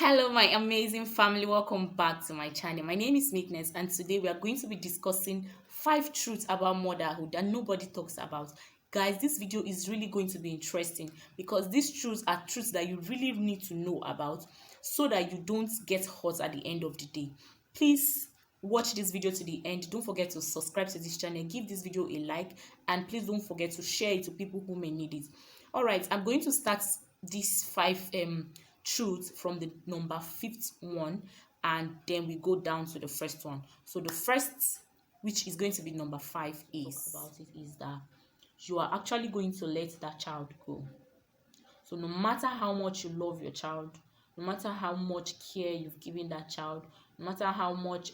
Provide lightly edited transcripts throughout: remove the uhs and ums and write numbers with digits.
Hello, my amazing family. Welcome back to my channel. My name is MEKNEX, and today we are going to be discussing 5 truths about motherhood that nobody talks about. Guys, this video is really going to be interesting because these truths are truths that you really need to know about so that you don't get hurt at the end of the day. Please watch this video to the end. Don't forget to subscribe to this channel, give this video a like, and please don't forget to share it to people who may need it. All right, I'm going to start these five truths from the number fifth one, and then we go down to the first one. So the first, which is going to be number 5, is about it is that you are actually going to let that child go. So no matter how much you love your child, no matter how much care you've given that child, no matter how much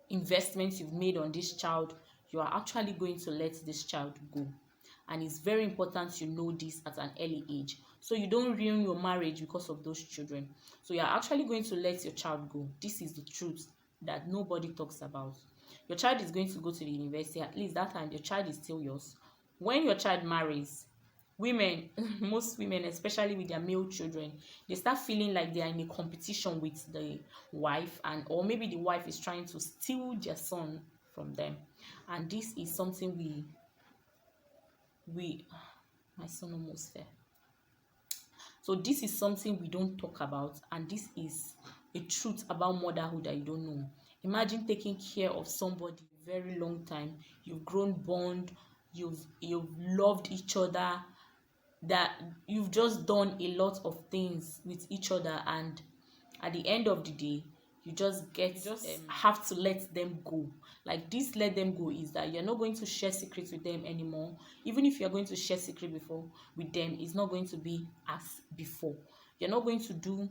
investments you've made on this child, you are actually going to let this child go. And it's very important you know this at an early age so you don't ruin your marriage because of those children. So you're actually going to let your child go. This is the truth that nobody talks about. Your child is going to go to the university. At least that time your child is still yours. When your child marries, women most women, especially with their male children, they start feeling like they are in a competition with the wife, and or maybe the wife is trying to steal their son from them. And this is something we my son almost fell. So this is something we don't talk about, and this is a truth about motherhood that you don't know. Imagine taking care of somebody very long time. You've grown bond, you've loved each other, that you've just done a lot of things with each other, and at the end of the day you just have to let them go. Like, this let them go is that you're not going to share secrets with them anymore. Even if you're going to share secret before with them, it's not going to be as before. you're not going to do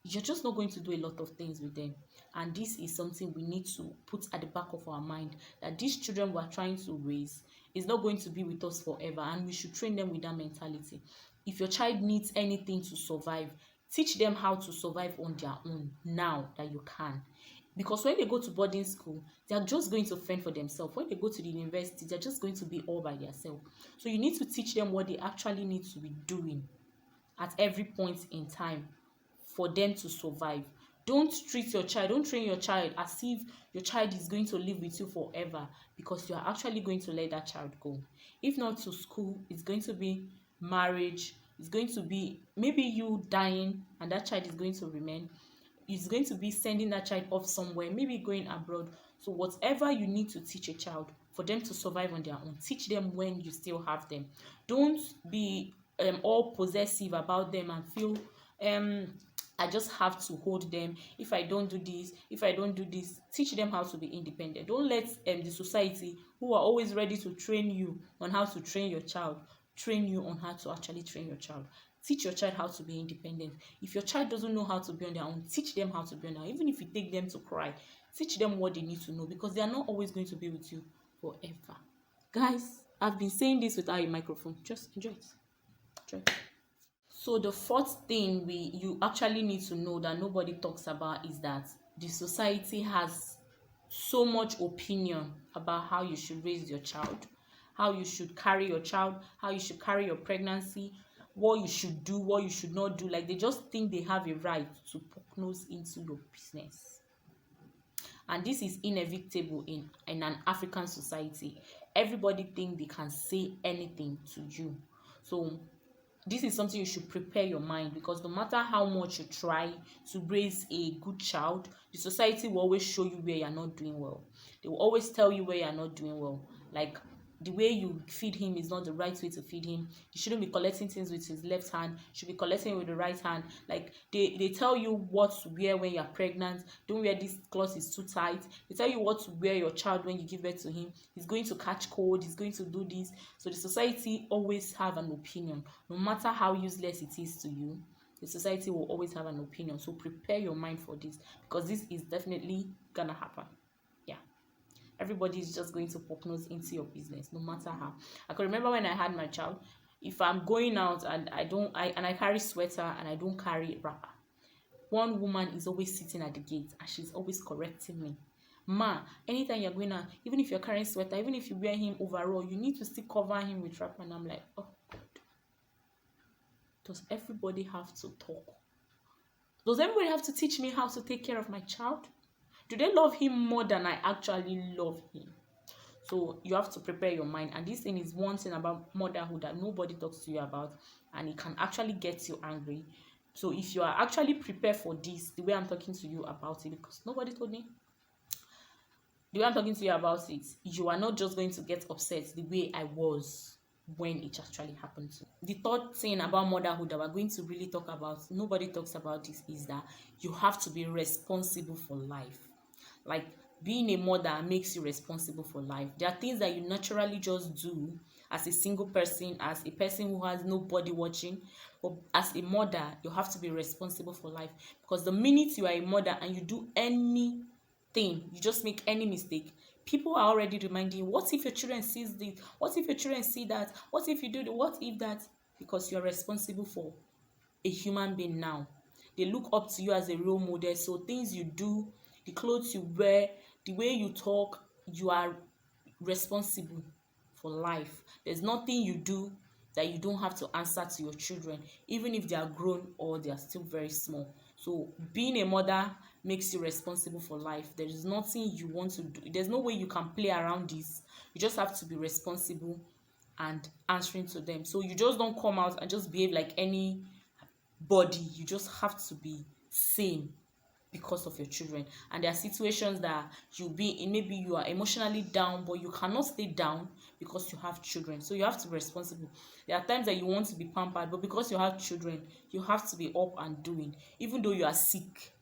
you're just not going to do a lot of things with them. And this is something we need to put at the back of our mind, that these children we're trying to raise is not going to be with us forever, and we should train them with that mentality. If your child needs anything to survive, teach them how to survive on their own now that you can. Because when they go to boarding school, they are just going to fend for themselves. When they go to the university, they're just going to be all by themselves. So you need to teach them what they actually need to be doing at every point in time for them to survive. Don't don't train your child as if your child is going to live with you forever, because you are actually going to let that child go. If not to school, it's going to be marriage, it's going to be maybe you dying and that child is going to remain. It's going to be sending that child off somewhere, maybe going abroad. So whatever you need to teach a child for them to survive on their own, teach them when you still have them. Don't be all possessive about them and feel I just have to hold them. If I don't do this, if I don't do this, teach them how to be independent. Don't let the society, who are always ready to train you on how to train your child, train you on how to actually train your child. Teach your child how to be independent. If your child doesn't know how to be on their own, teach them how to be on their own. Even if you take them to cry, teach them what they need to know, because they are not always going to be with you forever. Guys, I've been saying this without a microphone. Just enjoy it. Enjoy it. So the fourth thing you actually need to know that nobody talks about is that the society has so much opinion about how you should raise your child, how you should carry your child, how you should carry your pregnancy, what you should do, what you should not do. Like, they just think they have a right to poke nose into your business. And this is inevitable in an African society. Everybody think they can say anything to you. So this is something you should prepare your mind, because no matter how much you try to raise a good child, the society will always show you where you're not doing well. They will always tell you where you're not doing well. Like, the way you feed him is not the right way to feed him. You shouldn't be collecting things with his left hand. You should be collecting it with the right hand. Like, they tell you what to wear when you're pregnant. Don't wear this cloth, is too tight. They tell you what to wear your child when you give birth to him. He's going to catch cold. He's going to do this. So the society always have an opinion. No matter how useless it is to you, the society will always have an opinion. So prepare your mind for this, because this is definitely gonna happen. Yeah. Everybody is just going to poke nose into your business, no matter how. I can remember when I had my child, if I'm going out and I carry sweater and I don't carry wrapper, one woman is always sitting at the gate and she's always correcting me. Ma, anytime you're going out, even if you're carrying sweater, even if you wear him overall, you need to still cover him with wrapper. And I'm like, oh God, does everybody have to talk? Does everybody have to teach me how to take care of my child? Do they love him more than I actually love him? So you have to prepare your mind. And this thing is one thing about motherhood that nobody talks to you about, and it can actually get you angry. So if you are actually prepared for this, the way I'm talking to you about it, because nobody told me, the way I'm talking to you about it, you are not just going to get upset the way I was when it actually happened to me. The third thing about motherhood that we're going to really talk about, nobody talks about this, is that you have to be responsible for life. Like, being a mother makes you responsible for life. There are things that you naturally just do as a single person, as a person who has nobody watching. But as a mother, you have to be responsible for life, because the minute you are a mother and you do anything, you just make any mistake, people are already reminding you, what if your children sees this, what if your children see that, what if you do the, what if that, because you're responsible for a human being now. They look up to you as a role model. So things you do, the clothes you wear, the way you talk, you are responsible for life. There's nothing you do that you don't have to answer to your children, even if they are grown or they are still very small. So being a mother makes you responsible for life. There is nothing you want to do. There's no way you can play around this. You just have to be responsible and answering to them. So you just don't come out and just behave like any body. You just have to be sane because of your children. And there are situations that you'll be in, maybe you are emotionally down, but you cannot stay down because you have children. So you have to be responsible. There are times that you want to be pampered, but because you have children, you have to be up and doing, even though you are sick.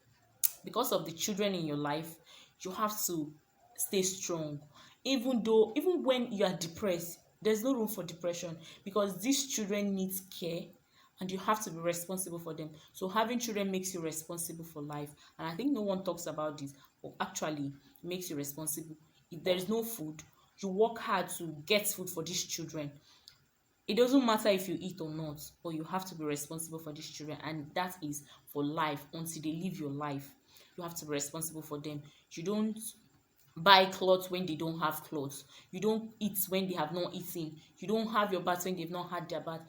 Because of the children in your life, you have to stay strong. Even when you are depressed, there's no room for depression, because these children need care, and you have to be responsible for them. So having children makes you responsible for life. And I think no one talks about this, but actually it makes you responsible. If there is no food, you work hard to get food for these children. It doesn't matter if you eat or not, but you have to be responsible for these children, and that is for life. Until they live your life, you have to be responsible for them. You don't buy clothes when they don't have clothes. You don't eat when they have not eaten. You don't have your bath when they've not had their bath.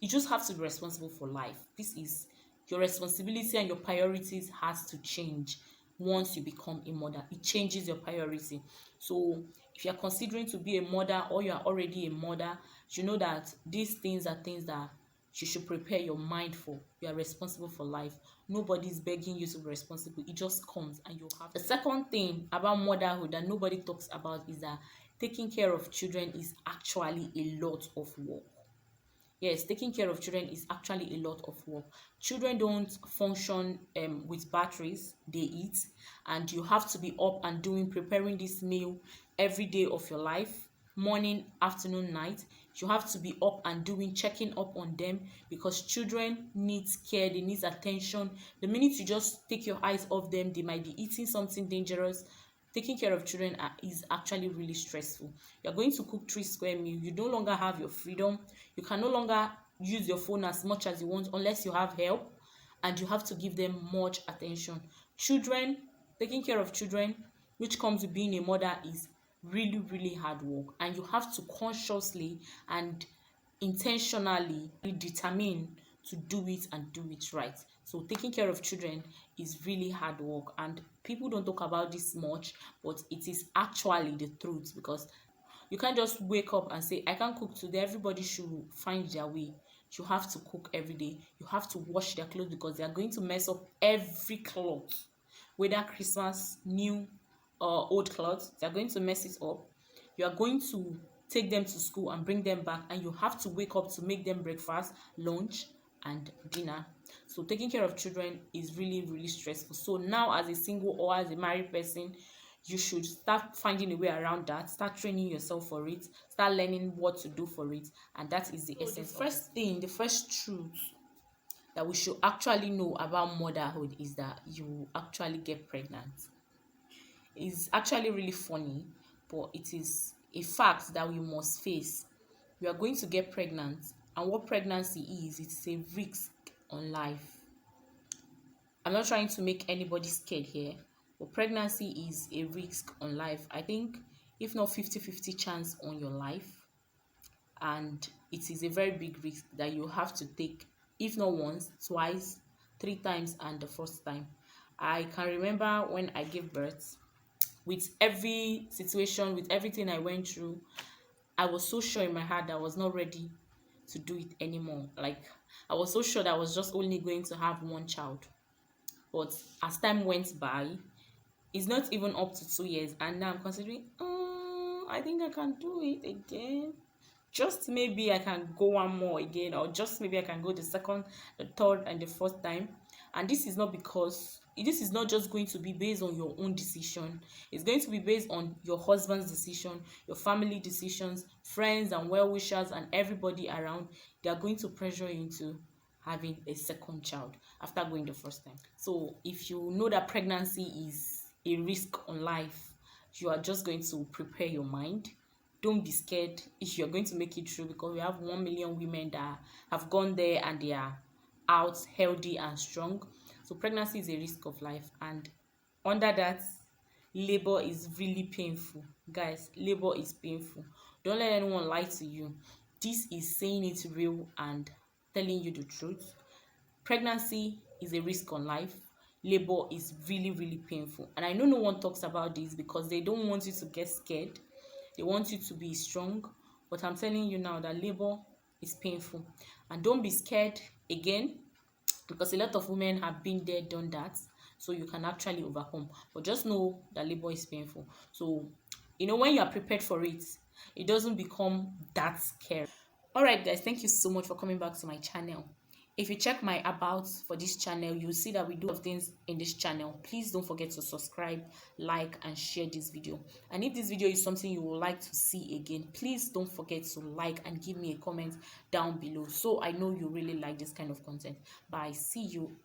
You just have to be responsible for life. This is your responsibility, and your priorities has to change once you become a mother. It changes your priority. So if you're considering to be a mother, or you are already a mother, you know that these things are things that you should prepare your mind for. You are responsible for life. Nobody's begging you to be responsible. It just comes, and you have. The second thing about motherhood that nobody talks about is that taking care of children is actually a lot of work. Yes, taking care of children is actually a lot of work. Children don't function with batteries. They eat, and you have to be up and doing, preparing this meal every day of your life, morning, afternoon, night. You have to be up and doing, checking up on them, because children need care, they need attention. The minute you just take your eyes off them, they might be eating something dangerous. Taking care of children is actually really stressful. You're going to cook 3 square meals. You no longer have your freedom. You can no longer use your phone as much as you want unless you have help, and you have to give them much attention. Children, taking care of children, which comes with being a mother, is really, really hard work, and you have to consciously and intentionally determine to do it and do it right. So taking care of children is really hard work, and people don't talk about this much, but it is actually the truth, because you can't just wake up and say, I can't cook today. Everybody should find their way. You have to cook every day. You have to wash their clothes, because they are going to mess up every cloth, whether Christmas, new or old clothes. They are going to mess it up. You are going to take them to school and bring them back, and you have to wake up to make them breakfast, lunch, and dinner. So taking care of children is really, really stressful. So now, as a single or as a married person, you should start finding a way around that. Start training yourself for it. Start learning what to do for it. And that is the essence. The first thing, the first truth that we should actually know about motherhood is that you actually get pregnant. It's actually really funny, but it is a fact that we must face. We are going to get pregnant, and what pregnancy is, it's a risk on life. I'm not trying to make anybody scared here, but pregnancy is a risk on life. I think if not 50-50 chance on your life, and it is a very big risk that you have to take, if not once, twice, 3 times and the first time. I can remember when I gave birth, with every situation, with everything I went through, I was so sure in my heart that I was not ready to do it anymore. Like, I was so sure that I was just only going to have one child. But as time went by, it's not even up to 2 years, and now I'm considering, I think I can do it again. Just maybe I can go one more again, or just maybe I can go the second, the third, and the fourth time. And this is not because this is not just going to be based on your own decision. It's going to be based on your husband's decision, your family decisions, friends and well wishers, and everybody around. They are going to pressure you into having a second child after going the first time. So if you know that pregnancy is a risk on life, you are just going to prepare your mind. Don't be scared if you're going to make it through, because we have 1 million women that have gone there and they are out healthy and strong. So pregnancy is a risk of life, and under that, labor is really painful. Guys, labor is painful. Don't let anyone lie to you. This is saying it real and telling you the truth. Pregnancy is a risk on life. Labor is really, really painful. And I know no one talks about this because they don't want you to get scared. They want you to be strong. But I'm telling you now that labor is painful. And don't be scared again, because a lot of women have been there, done that. So you can actually overcome. But just know that labor is painful. So, when you are prepared for it, it doesn't become that scary. Alright guys, thank you so much for coming back to my channel. If you check my about for this channel, you'll see that we do have things in this channel. Please don't forget to subscribe, like, and share this video. And if this video is something you would like to see again, please don't forget to like and give me a comment down below, so I know you really like this kind of content. Bye, see you.